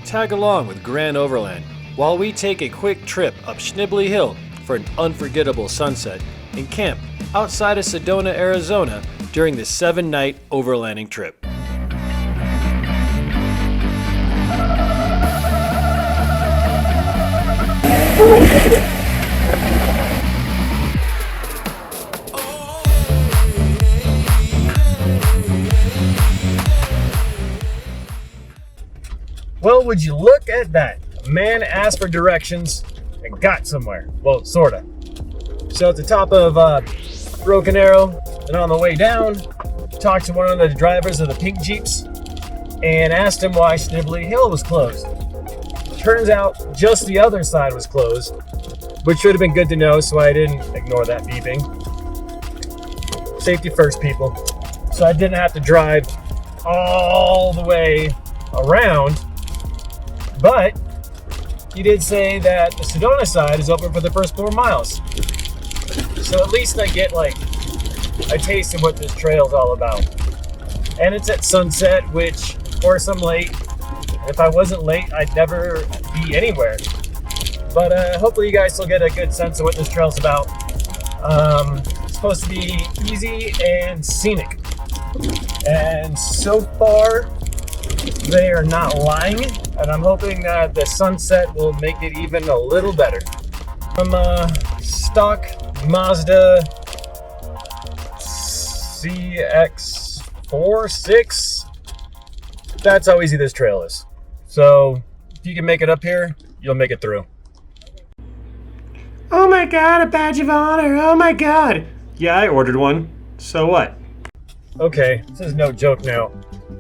Tag along with Grand Overland while we take a quick trip up Schnebly Hill for an unforgettable sunset and camp outside of Sedona, Arizona during this 7-night overlanding trip. Well, would you look at that? A man asked for directions and got somewhere. Well, sorta. So at the top of Broken Arrow and on the way down, talked to one of the drivers of the pink Jeeps and asked him why Schnebly Hill was closed. Turns out just the other side was closed, which should have been good to know, so I didn't ignore that beeping. Safety first, people. So I didn't have to drive all the way around. But he did say that the Sedona side is open for the first 4 miles. So at least I get like a taste of what this trail is all about. And it's at sunset, which of course I'm late. If I wasn't late, I'd never be anywhere. But hopefully you guys still get a good sense of what this trail's about. It's supposed to be easy and scenic. And so far, they are not lying, and I'm hoping that the sunset will make it even a little better. From stock Mazda CX-4-6, that's how easy this trail is. So if you can make it up here, you'll make it through. Oh my god, a badge of honor, oh my god. Yeah, I ordered one. So what? Okay, this is no joke now.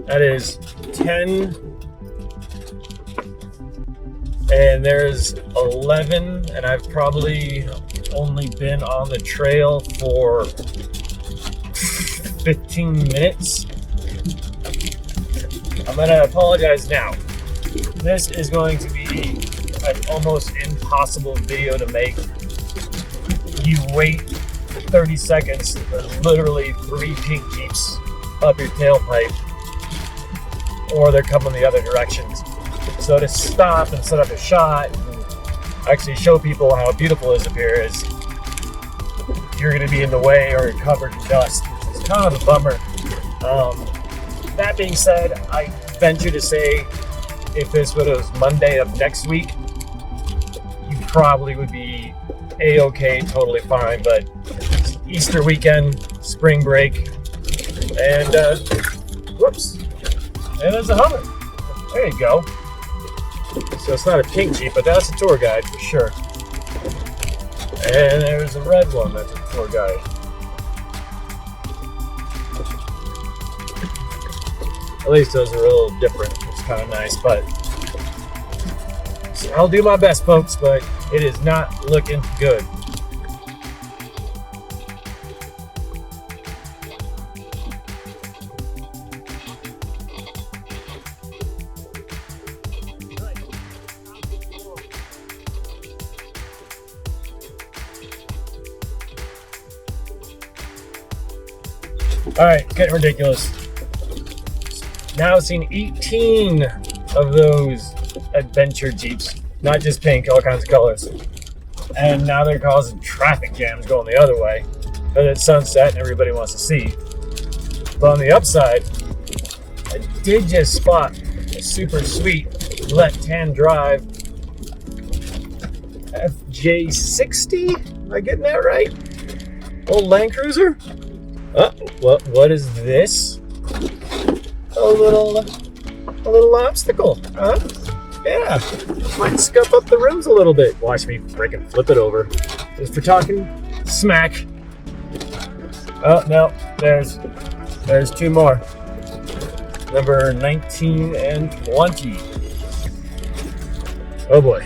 That is 10, and there's 11, and I've probably only been on the trail for 15 minutes. I'm gonna apologize now. This is going to be an almost impossible video to make. You wait 30 seconds, there's literally 3 pink Jeeps up your tailpipe, or they're coming the other directions. So to stop and set up a shot and actually show people how beautiful it is up here is you're going to be in the way or covered in dust, which is kind of a bummer. That being said, I venture to say if this was Monday of next week, you probably would be a-okay, totally fine, but it's Easter weekend, spring break, and whoops. And there's a Hummer. There you go. So it's not a pink Jeep, but that's a tour guide for sure. And there's a red one that's a tour guide. At least those are a little different. It's kind of nice, but so I'll do my best, folks, but it is not looking good. All right, it's getting ridiculous. Now I've seen 18 of those adventure Jeeps, not just pink, all kinds of colors. And now they're causing traffic jams going the other way because it's sunset and everybody wants to see. But on the upside, I did just spot a super sweet left-hand drive FJ60. Am I getting that right? Old Land Cruiser? What is this? A little obstacle, huh? Yeah, might scuff up the rims a little bit. Watch me freaking flip it over. Just for talking smack. Oh no, there's 2 more. Number 19 and 20. Oh boy.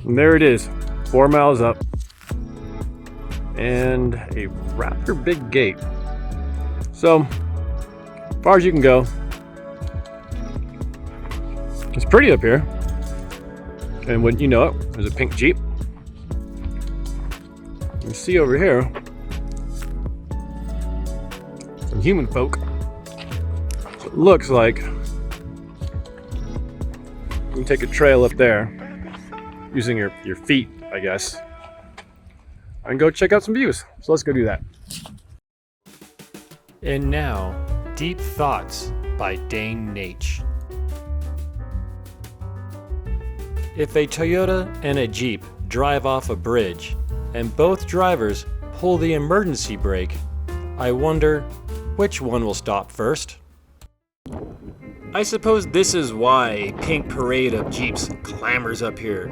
And there it is, 4 miles up. And a rather big gate. So, as far as you can go. It's pretty up here. And wouldn't you know it, there's a pink Jeep. You see over here some human folk. So it looks like You can take a trail up there using your feet, I guess, and go check out some views. So let's go do that. And now, Deep Thoughts by Dane Nate. If a Toyota and a Jeep drive off a bridge and both drivers pull the emergency brake, I wonder which one will stop first. I suppose this is why a pink parade of Jeeps clamors up here.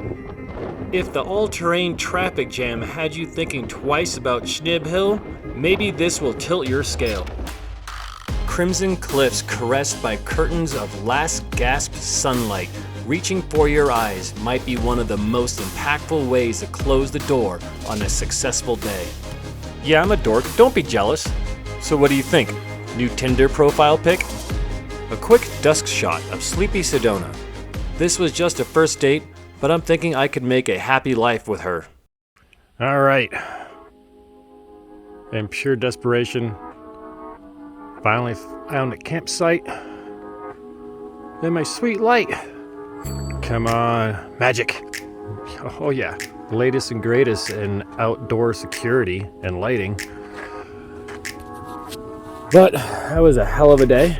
If the all-terrain traffic jam had you thinking twice about Schnebly Hill, maybe this will tilt your scale. Crimson cliffs caressed by curtains of last gasp sunlight reaching for your eyes might be one of the most impactful ways to close the door on a successful day. Yeah, I'm a dork, don't be jealous. So what do you think? New Tinder profile pic? A quick dusk shot of sleepy Sedona. This was just a first date, but I'm thinking I could make a happy life with her. All right. In pure desperation, finally found a campsite. Then my sweet light. Come on, magic. Oh yeah, the latest and greatest in outdoor security and lighting. But that was a hell of a day.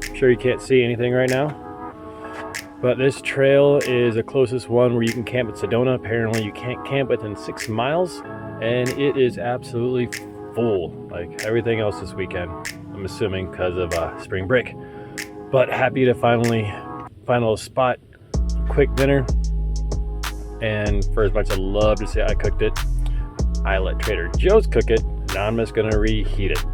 I'm sure you can't see anything right now. But this trail is the closest one where you can camp at Sedona. Apparently you can't camp within 6 miles, and it is absolutely full, like everything else this weekend. I'm assuming because of spring break. But happy to finally find a little spot, quick dinner. And for as much as I love to say I cooked it, I let Trader Joe's cook it. Now I'm just gonna reheat it.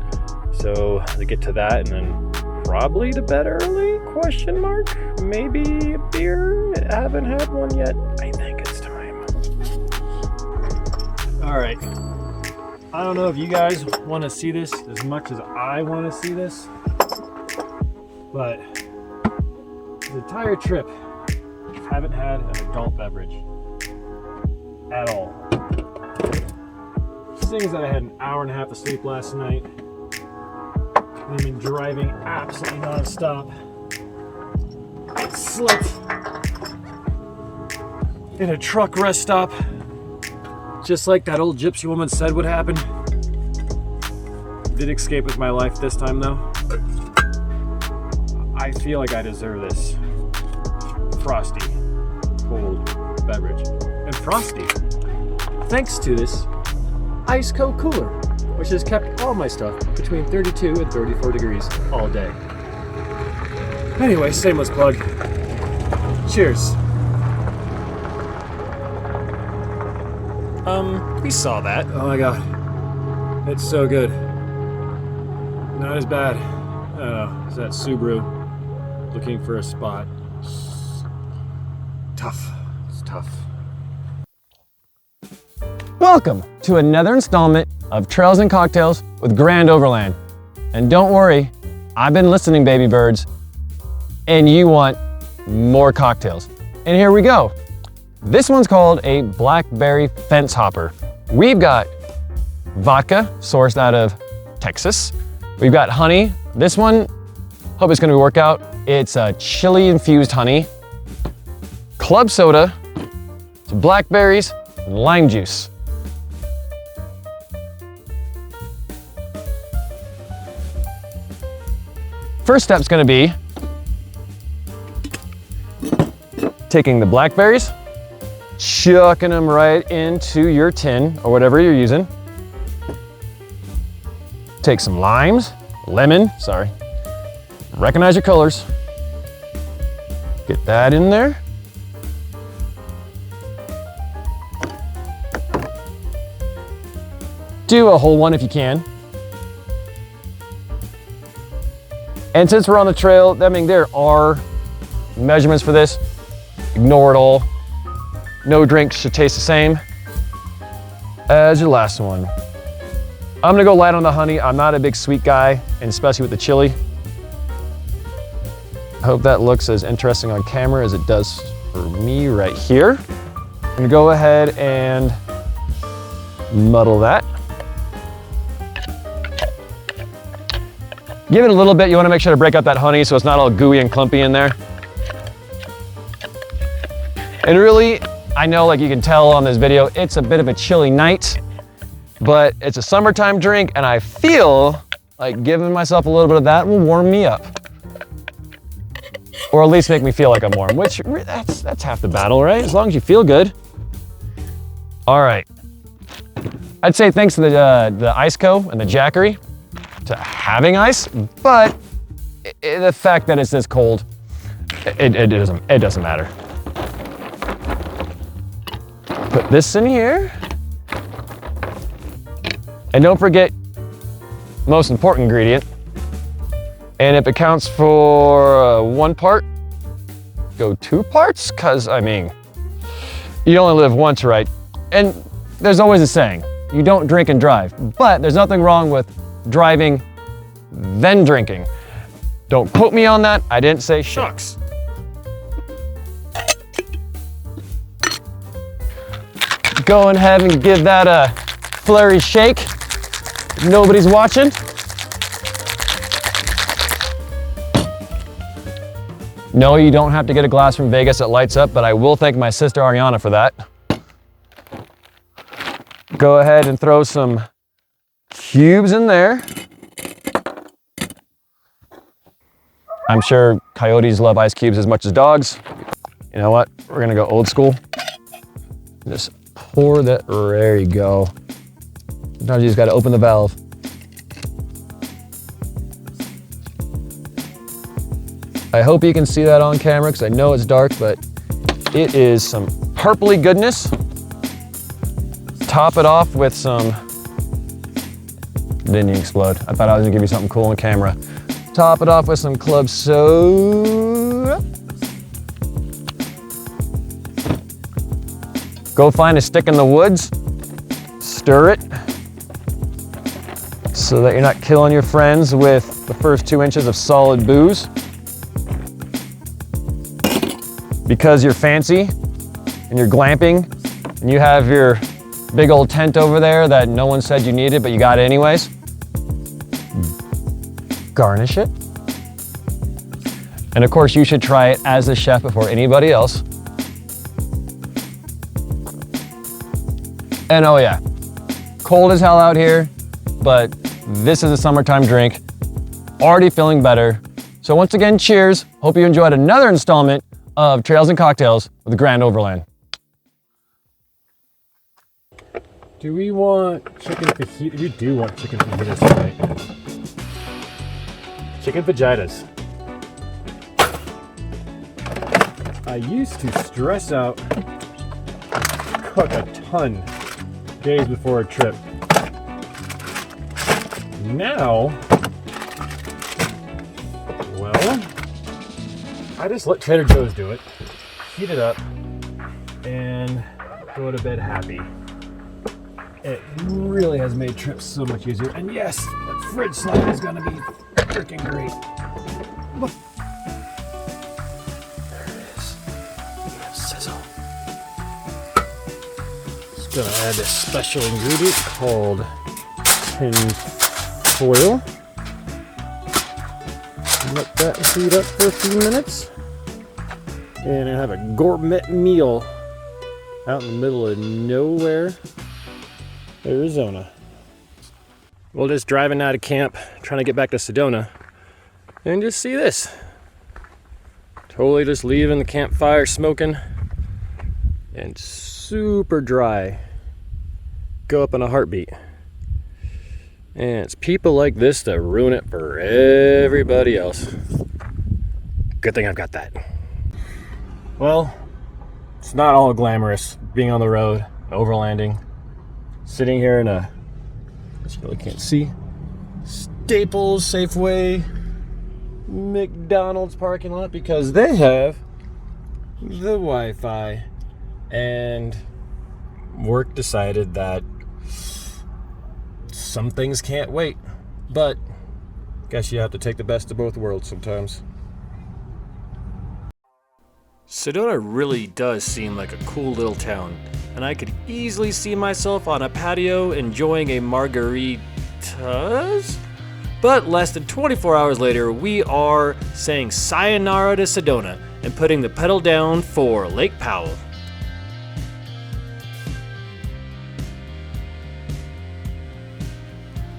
So to get to that, and then probably to bed early, question mark? Maybe a beer? I haven't had one yet. I think it's time. All right. I don't know if you guys want to see this as much as I want to see this, but the entire trip, I haven't had an adult beverage at all. Seeing that I had an hour and a half of sleep last night, I've been driving absolutely non-stop. Slept in a truck rest stop, just like that old gypsy woman said would happen. Did escape with my life this time though. I feel like I deserve this frosty, cold beverage. And frosty, thanks to this ice cold cooler, which has kept all my stuff between 32 and 34 degrees all day. Anyway, shameless plug. Cheers. We saw that. Oh my god. It's so good. Not as bad. I don't know. It's that Subaru looking for a spot. Tough. It's tough. Welcome to another installment of Trails and Cocktails with Grand Overland. And don't worry, I've been listening, baby birds, and you want more cocktails. And here we go. This one's called a blackberry fence hopper. We've got vodka sourced out of Texas. We've got honey. This one, hope it's gonna work out. It's a chili infused honey, club soda, some blackberries, and lime juice. First step's gonna be taking the blackberries, chucking them right into your tin or whatever you're using. Take some limes, lemon, sorry. Recognize your colors. Get that in there. Do a whole one if you can. And since we're on the trail, I mean, there are measurements for this. Ignore it all. No drink should taste the same as your last one. I'm gonna go light on the honey. I'm not a big sweet guy, and especially with the chili. I hope that looks as interesting on camera as it does for me right here. I'm gonna go ahead and muddle that. Give it a little bit. You wanna make sure to break up that honey so it's not all gooey and clumpy in there. And really, I know like you can tell on this video, it's a bit of a chilly night, but it's a summertime drink and I feel like giving myself a little bit of that will warm me up. Or at least make me feel like I'm warm, which that's half the battle, right? As long as you feel good. All right. I'd say thanks to the Iceco and the Jackery to having ice, but the fact that it's this cold, it doesn't matter. Put this in here. And don't forget, most important ingredient. And if it counts for 1 part, go 2 parts, cause I mean, you only live once, right? And there's always a saying, you don't drink and drive, but there's nothing wrong with driving, then drinking. Don't quote me on that, I didn't say shucks. Go ahead and give that a flurry shake. If nobody's watching. No, you don't have to get a glass from Vegas that lights up, but I will thank my sister Ariana for that. Go ahead and throw some cubes in there. I'm sure coyotes love ice cubes as much as dogs. You know what? We're gonna go old school. Just pour that, there you go. Sometimes you just gotta open the valve. I hope you can see that on camera because I know it's dark, but it is some purpley goodness. Top it off with some, didn't even explode. I thought I was gonna give you something cool on camera. Top it off with some club soda. Go find a stick in the woods, stir it, so that you're not killing your friends with the first 2 inches of solid booze. Because you're fancy and you're glamping and you have your big old tent over there that no one said you needed, but you got it anyways. Garnish it. And of course, you should try it as a chef before anybody else. And oh yeah, cold as hell out here, but this is a summertime drink. Already feeling better. So once again, cheers. Hope you enjoyed another installment of Trails and Cocktails with the Grand Overland. Do we want chicken fajitas? We do want chicken fajitas tonight. Chicken fajitas. I used to stress out, cook a ton days before a trip. Now, well, I just let Trader Joe's do it, heat it up, and go to bed happy. It really has made trips so much easier. And yes, that fridge slide is gonna be freaking great. Look. There it is. Sizzle. Just gonna add this special ingredient called tin foil. Let that heat up for a few minutes. And I have a gourmet meal out in the middle of nowhere, Arizona. Well, just driving out of camp, trying to get back to Sedona, and just see this. Totally just leaving the campfire smoking, and super dry. Go up in a heartbeat. And it's people like this that ruin it for everybody else. Good thing I've got that. Well, it's not all glamorous being on the road, overlanding. Sitting here in a, you really can't see, Staples, Safeway, McDonald's parking lot because they have the Wi-Fi, and work decided that some things can't wait, but guess you have to take the best of both worlds sometimes. Sedona really does seem like a cool little town, and I could easily see myself on a patio enjoying a margaritas. But less than 24 hours later, we are saying sayonara to Sedona and putting the pedal down for Lake Powell.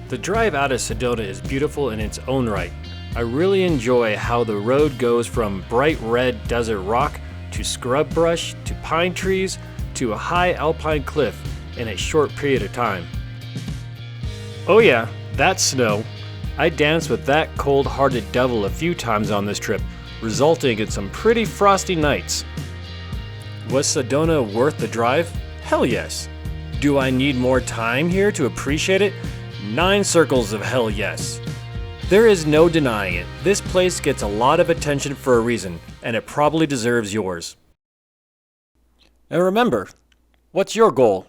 The drive out of Sedona is beautiful in its own right. I really enjoy how the road goes from bright red desert rock to scrub brush to pine trees to a high alpine cliff in a short period of time. Oh yeah, that's snow. I danced with that cold-hearted devil a few times on this trip, resulting in some pretty frosty nights. Was Sedona worth the drive? Hell yes. Do I need more time here to appreciate it? 9 circles of hell yes. There is no denying it. This place gets a lot of attention for a reason, and it probably deserves yours. And remember, what's your goal?